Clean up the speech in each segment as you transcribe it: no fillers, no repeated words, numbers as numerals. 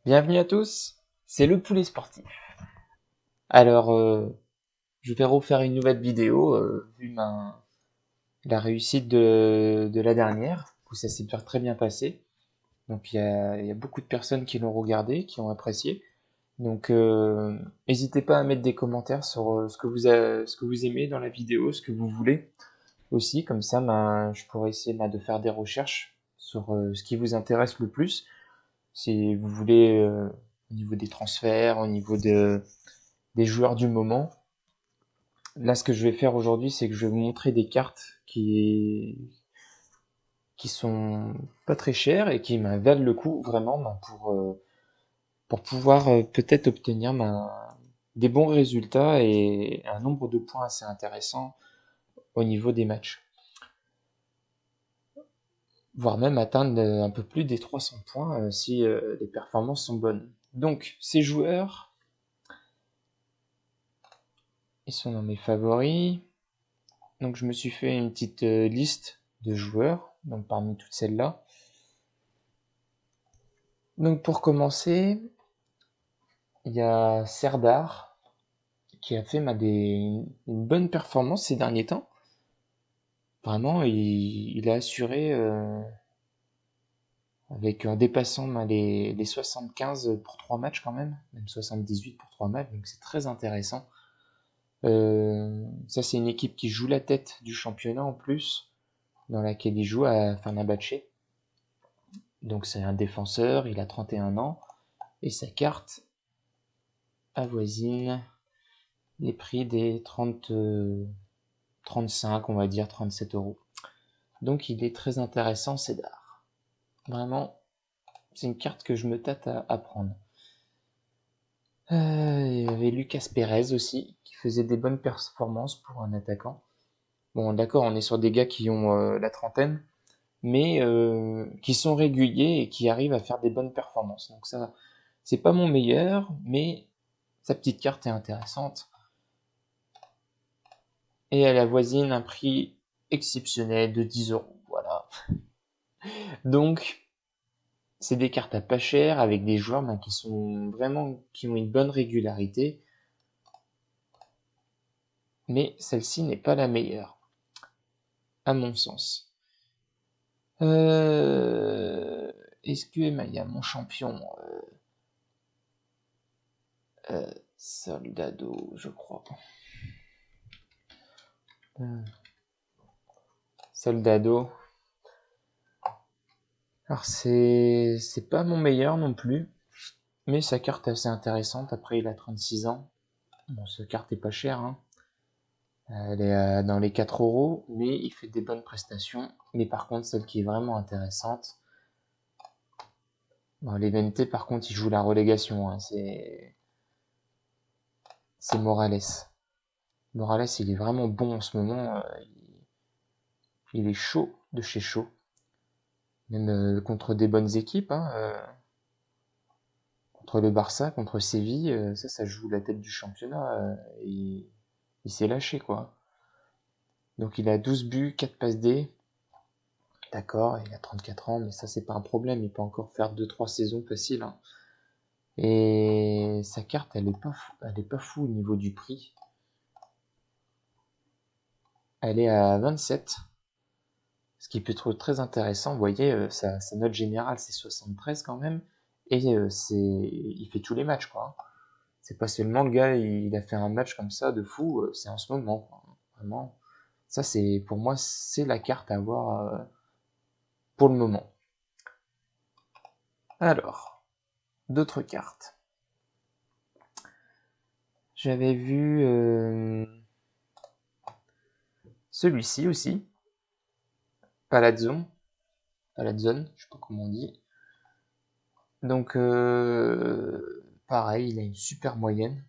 Bienvenue à tous, c'est le poulet sportif. Alors, je vais refaire une nouvelle vidéo, vu la réussite de la dernière, où ça s'est très bien passé. Donc, il y a beaucoup de personnes qui l'ont regardé, qui ont apprécié. Donc, n'hésitez pas à mettre des commentaires sur ce que vous aimez dans la vidéo, ce que vous voulez aussi. Comme ça, je pourrais essayer de faire des recherches sur ce qui vous intéresse le plus. Si vous voulez, au niveau des transferts, des joueurs du moment. Là, ce que je vais faire aujourd'hui, c'est que je vais vous montrer des cartes qui sont pas très chères et qui valent le coup vraiment pour pouvoir peut-être obtenir des bons résultats et un nombre de points assez intéressant au niveau des matchs. Voire même atteindre un peu plus des 300 points si les performances sont bonnes. Donc, ces joueurs, ils sont dans mes favoris. Donc, je me suis fait une petite liste de joueurs, donc parmi toutes celles-là. Donc pour commencer, il y a Serdar qui a fait une bonne performance ces derniers temps. Vraiment, il a assuré en dépassant les 75 pour 3 matchs quand même 78 pour 3 matchs, donc c'est très intéressant. Ça c'est une équipe qui joue la tête du championnat en plus, dans laquelle il joue à Fenerbahçe. Donc c'est un défenseur, il a 31 ans, et sa carte avoisine les prix des 35, on va dire 37 euros. Donc il est très intéressant, Cédar. Vraiment, c'est une carte que je me tâte à prendre. Il y avait Lucas Perez aussi, qui faisait des bonnes performances pour un attaquant. Bon, d'accord, on est sur des gars qui ont la trentaine, mais qui sont réguliers et qui arrivent à faire des bonnes performances. Donc ça, c'est pas mon meilleur, mais sa petite carte est intéressante. Et elle avoisine un prix exceptionnel de 10 euros. Voilà. Donc, c'est des cartes à pas cher avec des joueurs qui ont une bonne régularité, mais celle-ci n'est pas la meilleure, à mon sens. Euh, Est-ce que Maya, mon champion, Soldado, je crois. Euh, Soldado. Alors c'est pas mon meilleur non plus, mais sa carte est assez intéressante. Après, il a 36 ans. Bon, sa carte est pas chère, hein. Elle est dans les 4 euros, mais il fait des bonnes prestations. Mais par contre, celle qui est vraiment intéressante, bon, l'Eventé, par contre, il joue la relégation, hein. C'est Morales. Morales, il est vraiment bon en ce moment. Il est chaud de chez chaud. Même contre des bonnes équipes, hein, contre le Barça, contre Séville, ça joue la tête du championnat. Et il s'est lâché, quoi. Donc il a 12 buts, 4 passes D. D'accord, il a 34 ans, mais ça, c'est pas un problème. Il peut encore faire 2-3 saisons faciles, hein. Et sa carte, elle est pas fou au niveau du prix. Elle est à 27. Ce qui peut être très intéressant, vous voyez, sa note générale c'est 73 quand même, et il fait tous les matchs, quoi. C'est pas seulement le gars, il a fait un match comme ça de fou, c'est en ce moment, quoi. Vraiment. Ça c'est, pour moi, c'est la carte à avoir pour le moment. Alors, d'autres cartes. J'avais vu celui-ci aussi, Palazzo, Palazzone, je sais pas comment on dit. Donc, pareil, il a une super moyenne.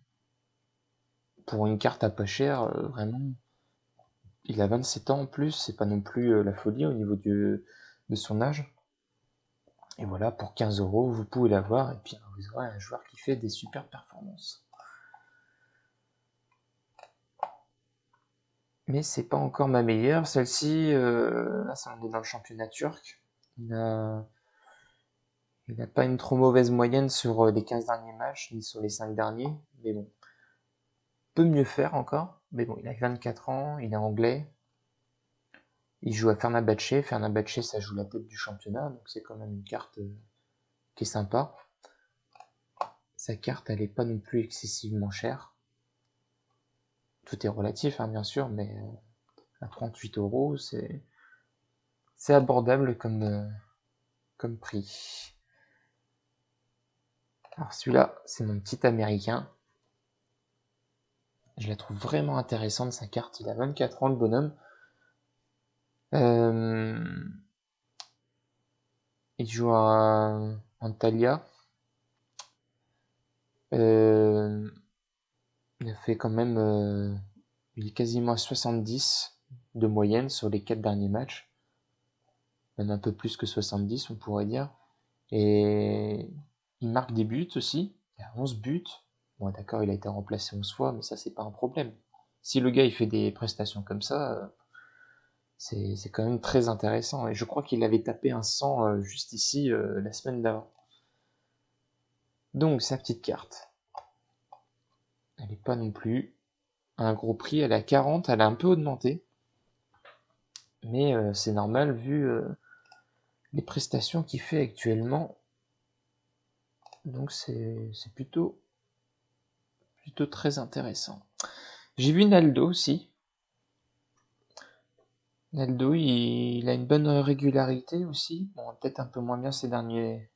Pour une carte à pas cher, vraiment, il a 27 ans en plus, c'est pas non plus la folie au niveau de son âge. Et voilà, pour 15 euros, vous pouvez l'avoir, et puis vous aurez un joueur qui fait des super performances. Mais c'est pas encore ma meilleure, celle-ci, là ça on est dans le championnat turc. Il a, Il n'a pas une trop mauvaise moyenne sur les 15 derniers matchs, ni sur les 5 derniers, mais bon. Peut mieux faire encore, mais bon, il a 24 ans, il est anglais. Il joue à Fenerbahçe. Fenerbahçe, ça joue la tête du championnat, donc c'est quand même une carte qui est sympa. Sa carte, elle est pas non plus excessivement chère. Tout est relatif, hein, bien sûr, mais à 38 €, c'est abordable comme prix. Alors celui-là, c'est mon petit américain. Je la trouve vraiment intéressante, sa carte. Il a 24 ans, le bonhomme. Il joue à Antalya. Il a fait quand même... il est quasiment à 70 de moyenne sur les 4 derniers matchs. Même un peu plus que 70, on pourrait dire. Et il marque des buts aussi. Il a 11 buts. Bon, d'accord, il a été remplacé 11 fois, mais ça, c'est pas un problème. Si le gars, il fait des prestations comme ça, c'est quand même très intéressant. Et je crois qu'il avait tapé un 100 juste ici la semaine d'avant. Donc, sa petite carte. Elle n'est pas non plus à un gros prix. Elle est à 40, elle a un peu augmenté. Mais c'est normal vu les prestations qu'il fait actuellement. Donc, c'est plutôt très intéressant. J'ai vu Naldo aussi. Naldo, il a une bonne régularité aussi. Bon, peut-être un peu moins bien ces derniers.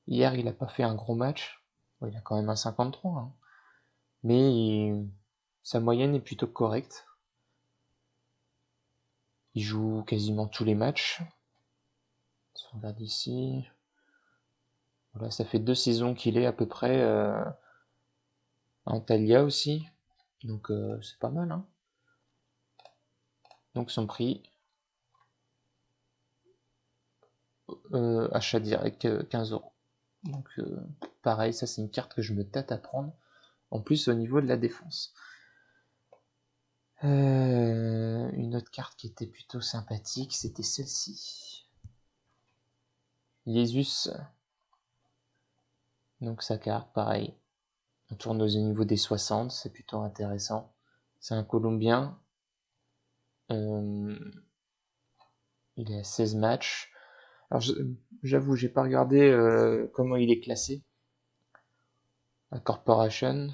Hier, il a pas fait un gros match. Bon, il a quand même un 53, hein. Mais sa moyenne est plutôt correcte. Il joue quasiment tous les matchs. Si on regarde ici, voilà, ça fait 2 saisons qu'il est à peu près à Antalya aussi. Donc c'est pas mal, hein. Donc son prix, achat direct 15 €. Donc pareil, ça c'est une carte que je me tâte à prendre. En plus au niveau de la défense. Une autre carte qui était plutôt sympathique, c'était celle-ci. Jesus. Donc sa carte, pareil. On tourne au niveau des 60, c'est plutôt intéressant. C'est un Colombien. Il est à 16 matchs. Alors j'avoue, j'ai pas regardé comment il est classé à Corporation.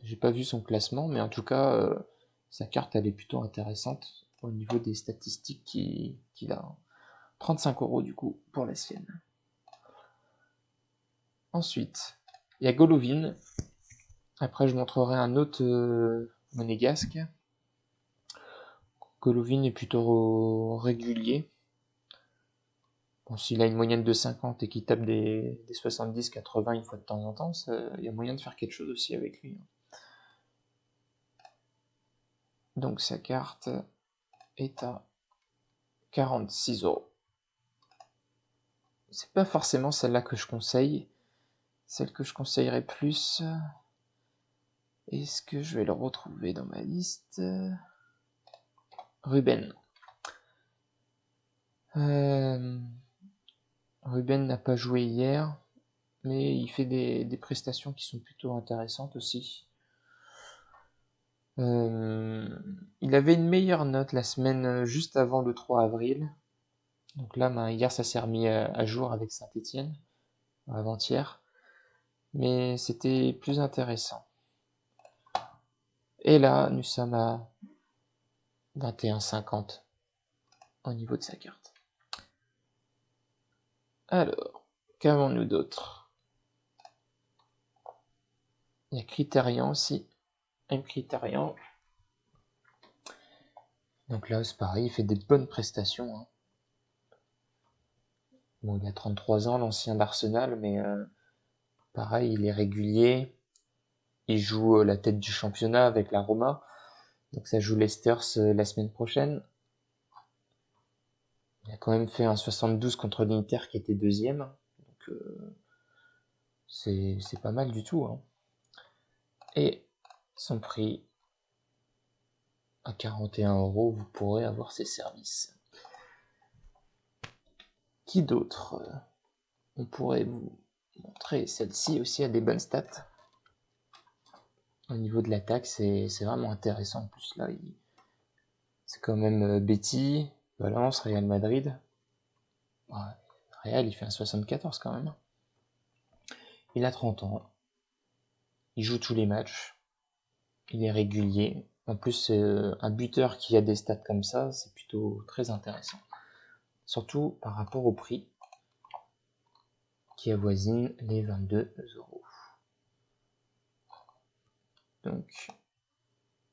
J'ai pas vu son classement, mais en tout cas, sa carte elle est plutôt intéressante au niveau des statistiques qu'il a. 35 € du coup pour la sienne. Ensuite, il y a Golovin. Après, je montrerai un autre monégasque. Golovin est plutôt régulier. Bon, s'il a une moyenne de 50 et qu'il tape des 70-80 une fois de temps en temps, il y a moyen de faire quelque chose aussi avec lui. Donc sa carte est à 46 €. C'est pas forcément celle-là que je conseille. Celle que je conseillerais plus. Est-ce que je vais le retrouver dans ma liste? Ruben. Ruben n'a pas joué hier, mais il fait des prestations qui sont plutôt intéressantes aussi. Il avait une meilleure note la semaine juste avant le 3 avril. Donc là, hier, ça s'est remis à jour avec Saint-Etienne, avant-hier. Mais c'était plus intéressant. Et là, nous sommes à 21,50 au niveau de sa carte. Alors, qu'avons-nous d'autre? Il y a Criterion aussi. M Criterion. Donc là, c'est pareil, il fait des bonnes prestations, hein. Bon, il a 33 ans, l'ancien d'Arsenal, mais pareil, il est régulier. Il joue la tête du championnat avec la Roma. Donc ça joue Leicester la semaine prochaine. Il a quand même fait un 72 contre l'Inter qui était deuxième. Donc c'est pas mal du tout, hein. Et son prix à 41 €, vous pourrez avoir ses services. Qui d'autre? On pourrait vous montrer, celle-ci aussi a des bonnes stats. Au niveau de l'attaque, c'est vraiment intéressant. En plus, là, c'est quand même Betty, Valence, Real Madrid. Ouais, Real, il fait un 74 quand même. Il a 30 ans. Il joue tous les matchs. Il est régulier. En plus, un buteur qui a des stats comme ça, c'est plutôt très intéressant. Surtout par rapport au prix, qui avoisine les 22 €. Donc,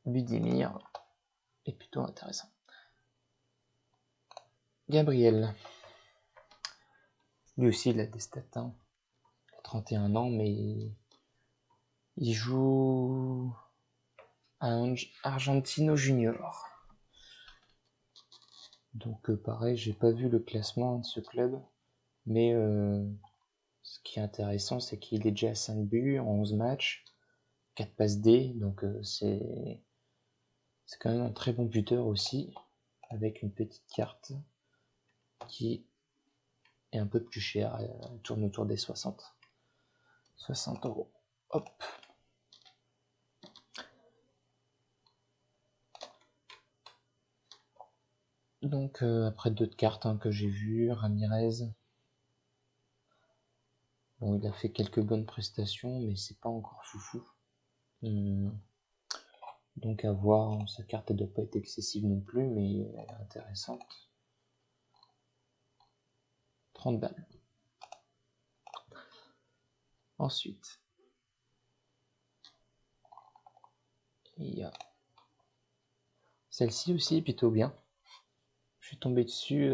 Budimir est plutôt intéressant. Gabriel. Lui aussi, il a des stats. Hein. Il a 31 ans, mais il joue à Argentino Junior. Donc, pareil, j'ai pas vu le classement de ce club. Mais ce qui est intéressant, c'est qu'il est déjà à 5 buts en 11 matchs, 4 passes D. Donc, c'est quand même un très bon buteur aussi, avec une petite carte qui est un peu plus chère. Elle tourne autour des 60 €. Hop. Donc après d'autres cartes hein, que j'ai vues, Ramirez. Bon, il a fait quelques bonnes prestations, mais c'est pas encore foufou. Donc à voir, sa carte elle doit pas être excessive non plus, mais elle est intéressante. 30 balles. Ensuite, il y a celle-ci aussi est plutôt bien. Je suis tombé dessus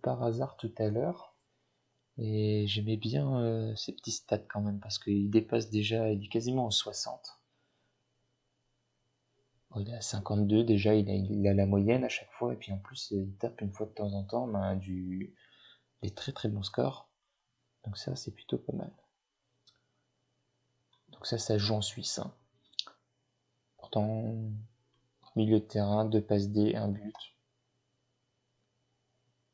par hasard tout à l'heure. Et j'aimais bien ces petits stats quand même, parce qu'il dépasse déjà, il est quasiment en 60. Bon, il est à 52 déjà, il a la moyenne à chaque fois, et puis en plus il tape une fois de temps en temps des très très bons scores. Donc ça c'est plutôt pas mal. Donc ça joue en Suisse. Hein. Pourtant, milieu de terrain, 2 passes D, 1 but.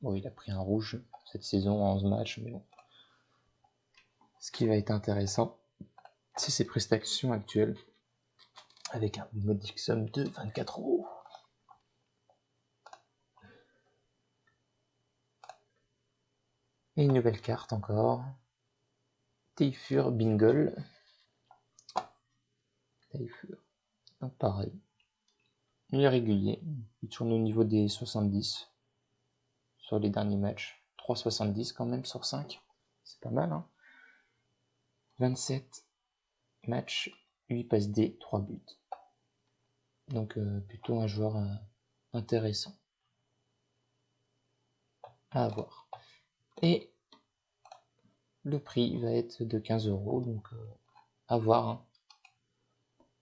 Bon, il a pris un rouge cette saison en 11 matchs, mais bon. Ce qui va être intéressant, c'est ses prestations actuelles, avec un modique somme de 24 €. Et une nouvelle carte encore. Taifur Bingol. Taifur. Donc pareil. Il est régulier. Il tourne au niveau des 70 sur les derniers matchs. 3,70 quand même sur 5. C'est pas mal. Hein 27 matchs, 8 passes D, 3 buts. Donc plutôt un joueur intéressant à avoir. Et le prix va être de 15 €. Donc à voir. Hein.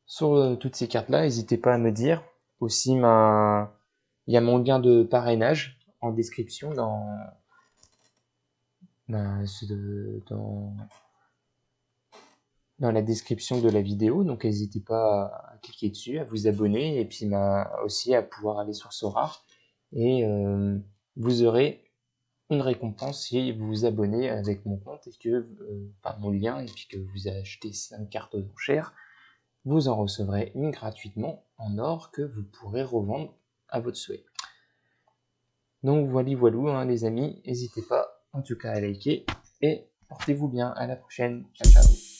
Sur toutes ces cartes-là, n'hésitez pas à me dire. Aussi, il y a mon lien de parrainage en description dans la description de la vidéo. Donc, n'hésitez pas à cliquer dessus, à vous abonner et puis aussi à pouvoir aller sur Sora. Et vous aurez une récompense si vous vous abonnez avec mon compte et que par mon lien et puis que vous achetez 5 cartes aux enchères. Vous en recevrez une gratuitement en or que vous pourrez revendre à votre souhait. Donc voilà, hein, les amis, n'hésitez pas en tout cas à liker et portez-vous bien, à la prochaine, ciao ciao.